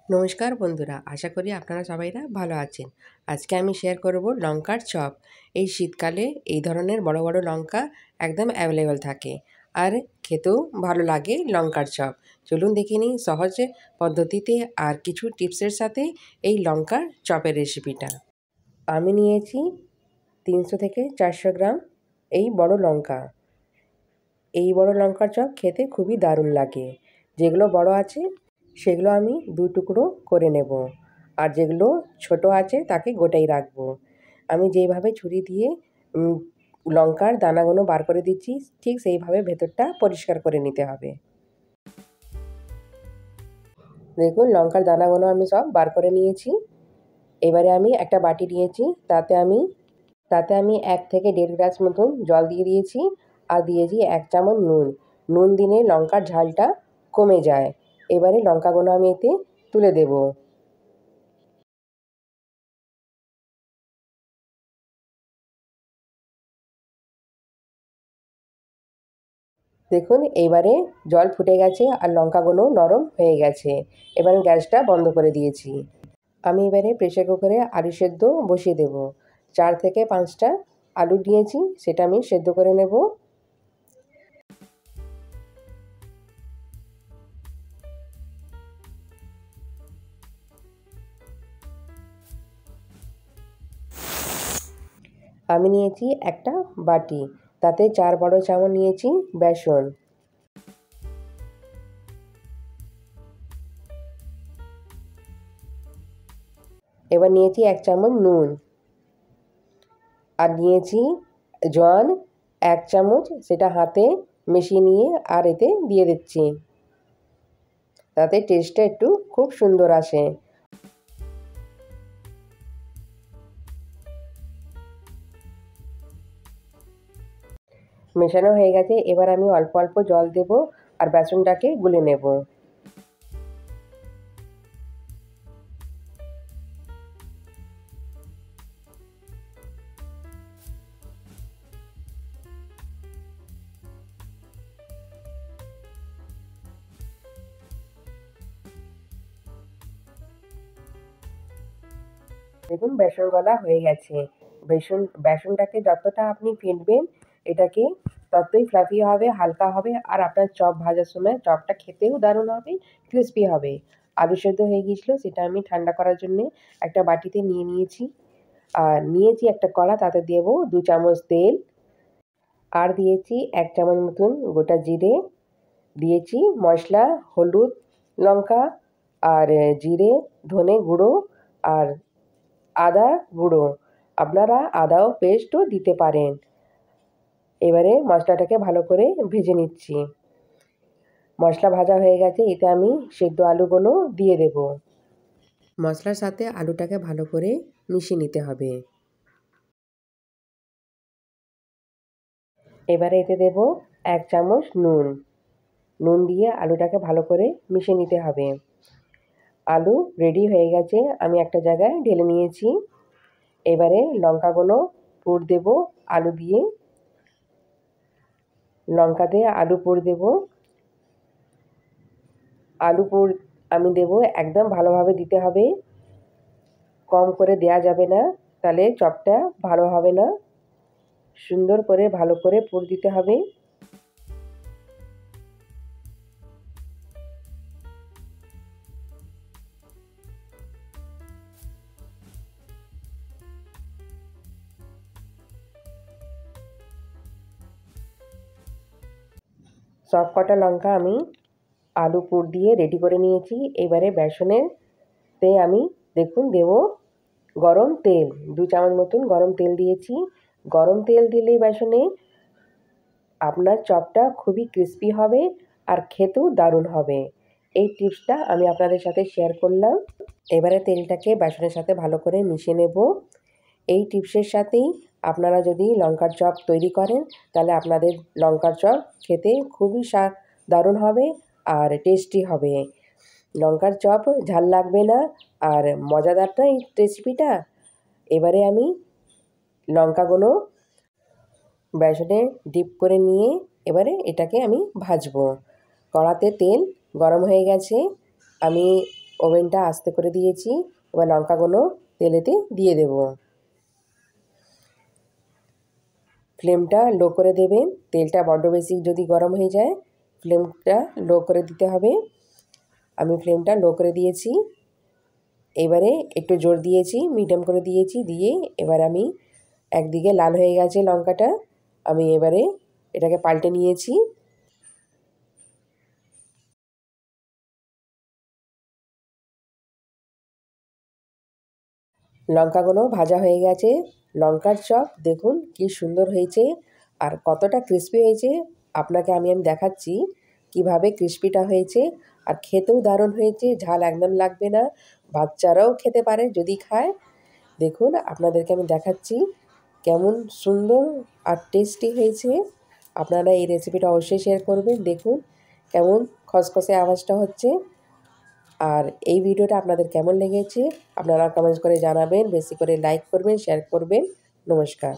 নমস্কার বন্ধুরা, আশা করি আপনারা সবাইরা ভালো আছেন। আজকে আমি শেয়ার করব লঙ্কার চপ। এই শীতকালে এই ধরনের বড় বড় লঙ্কা একদম অ্যাভেলেবেল থাকে, আর খেতেও ভালো লাগে লঙ্কার চপ। চলুন দেখে নিই সহজে পদ্ধতিতে আর কিছু টিপসের সাথে এই লঙ্কার চপের রেসিপিটা। আমি নিয়েছি 300 থেকে 400 গ্রাম এই বড় লঙ্কা। এই বড় লঙ্কার চপ খেতে খুবই দারুণ লাগে। যেগুলো বড় আছে সেগুলো আমি 2 টুকরো করে নেব, আর যেগুলো ছোট আছে তাকে গোটাই রাখবো। আমি যেইভাবে ছুরি দিয়ে লঙ্কার দানাগুলো বার করে দিচ্ছি, ঠিক সেইভাবে ভেতরটা পরিষ্কার করে নিতে হবে। দেখুন, লঙ্কার দানাগুলো আমি সব বার করে নিয়েছি। এবারে আমি একটা বাটি নিয়েছি, তাতে আমি 1 থেকে 1.5 গ্লাস মতন জল দিয়ে দিয়েছি, আর দিয়েছি 1 চামচ নুন। নুন দিলে লঙ্কার ঝালটা কমে যায়। এবারে লঙ্কাগুলো আমি এতে তুলে দেব। দেখুন, এইবারে জল ফুটে গেছে আর লঙ্কাগুলো নরম হয়ে গেছে। এবার গ্যাসটা বন্ধ করে দিয়েছি। আমি এবারে প্রেসার কুকারে আলু সেদ্ধ বসিয়ে দেব। 4 থেকে 5টা আলু নিয়েছি, সেটা আমি সেদ্ধ করে নেব। আমি নিয়েছি একটা বাটি, তাতে 4 বড় চামচ নিয়েছি বেসন। এবার নিয়েছি 1 চামচ নুন, আর নিয়েছি জোয়ান 1 চামচ, সেটা হাতে মিশিয়ে নিয়ে আর এতে দিয়ে দিচ্ছি। তাতে টেস্টটা একটু খুব সুন্দর আসে। মেশানো হয়ে গেছে, এবার আমি অল্প অল্প জল দেব আর বেসনটাকে গুলে নেব। দেখুন, বেসন গলা হয়ে গেছে। বেসনটাকে যতটা আপনি ফেটবেন, এটাকে ততই ফ্লাফি হবে, হালকা হবে, আর আপনার চপ ভাজার সময় চপটা খেতেও দারুণ হবে, ক্রিস্পি হবে। আলু সেদ্ধ হয়ে গিয়েছিলো, সেটা আমি ঠান্ডা করার জন্যে একটা বাটিতে নিয়ে নিয়েছি। আর নিয়েছি একটা কড়া, তাতে দেব 2 চামচ তেল, আর দিয়েছি 1 চামচ মতন গোটা জিরে, দিয়েছি মশলা হলুদ, লঙ্কা, আর জিরে, ধনে গুঁড়ো, আর আদা গুঁড়ো। আপনারা আদাও পেস্টও দিতে পারেন। এবারে মশলাটাকে ভালো করে ভেজে নিচ্ছি। মশলা ভাজা হয়ে গেছে, এতে আমি সেদ্ধ আলুগুলো দিয়ে দেব। মশলার সাথে আলুটাকে ভালো করে মিশিয়ে নিতে হবে। এবারে এতে দেব 1 চামচ নুন। নুন দিয়ে আলুটাকে ভালো করে মিশিয়ে নিতে হবে। আলু রেডি হয়ে গেছে, আমি একটা জায়গায় ঢেলে নিয়েছি। এবারে লঙ্কাগুলো পুর দেব আলু দিয়ে। লঙ্কা দিয়ে আলু পুর দেব। আলু পুর আমি দেব, একদম ভালোভাবে দিতে হবে, কম করে দেয়া যাবে না, তাহলে চপটা ভালো হবে না। সুন্দর করে ভালো করে পুর দিতে হবে। সব কটা লঙ্কা আমি আলু পুর দিয়ে রেডি করে নিয়েছি। এবারে বেসনেতে আমি দেখুন দেব গরম তেল। 2 চামচ মতন গরম তেল দিয়েছি। গরম তেল দিলে বেসনে আপনার চপটা খুবই ক্রিস্পি হবে আর খেতেও দারুণ হবে। এই টিপসটা আমি আপনাদের সাথে শেয়ার করলাম। এবারে তেলটাকে বেসনের সাথে ভালো করে মিশিয়ে নেব। এই টিপসের সাথেই আপনারা যদি লঙ্কার চপ তৈরি করেন, তাহলে আপনাদের লঙ্কার চপ খেতে খুবই দারুণ হবে আর টেস্টি হবে। লঙ্কার চপ ঝাল লাগবে না, আর মজাদার না এই রেসিপিটা। এবারে আমি লঙ্কাগুলো বেসনে ডিপ করে নিয়ে এবারে এটাকে আমি ভাজবো। কড়াতে তেল গরম হয়ে গেছে, আমি ওভেনটা আস্তে করে দিয়েছি। এবার লঙ্কাগুলো তেলেতে দিয়ে দেব। ফ্লেমটা লো করে দেবেন। তেলটা বড্ড বেশি যদি গরম হয়ে যায় ফ্লেমটা লো করে দিতে হবে। আমি ফ্লেমটা লো করে দিয়েছি। এবারে একটু জোর দিয়েছি, মিডিয়াম করে দিয়েছি, দিয়ে এবার আমি একদিকে লাল হয়ে গেছে লঙ্কাটা, আমি এবারে এটাকে পাল্টে নিয়েছি। লঙ্কাগুলো ভাজা হয়ে গেছে। লঙ্কার চপ দেখুন কি সুন্দর হয়েছে আর কতটা ক্রিস্পি হয়েছে। আপনাকে আমি দেখাচ্ছি কিভাবে ক্রিস্পিটা হয়েছে। আর খেতেও দারুণ হয়েছে, ঝাল একদম লাগবে না, বাচ্চারাও খেতে পারে যদি খায়। দেখুন আপনাদেরকে আমি দেখাচ্ছি কেমন সুন্দর আর টেস্টি হয়েছে। আপনারা এই রেসিপিটা অবশ্যই শেয়ার করবেন। দেখুন কেমন খসখসে আওয়াজটা হচ্ছে। আর এই ভিডিওটা আপনাদের কেমন লেগেছে আপনারা কমেন্টস করে জানাবেন। বেশি করে লাইক করবেন, শেয়ার করবেন। নমস্কার।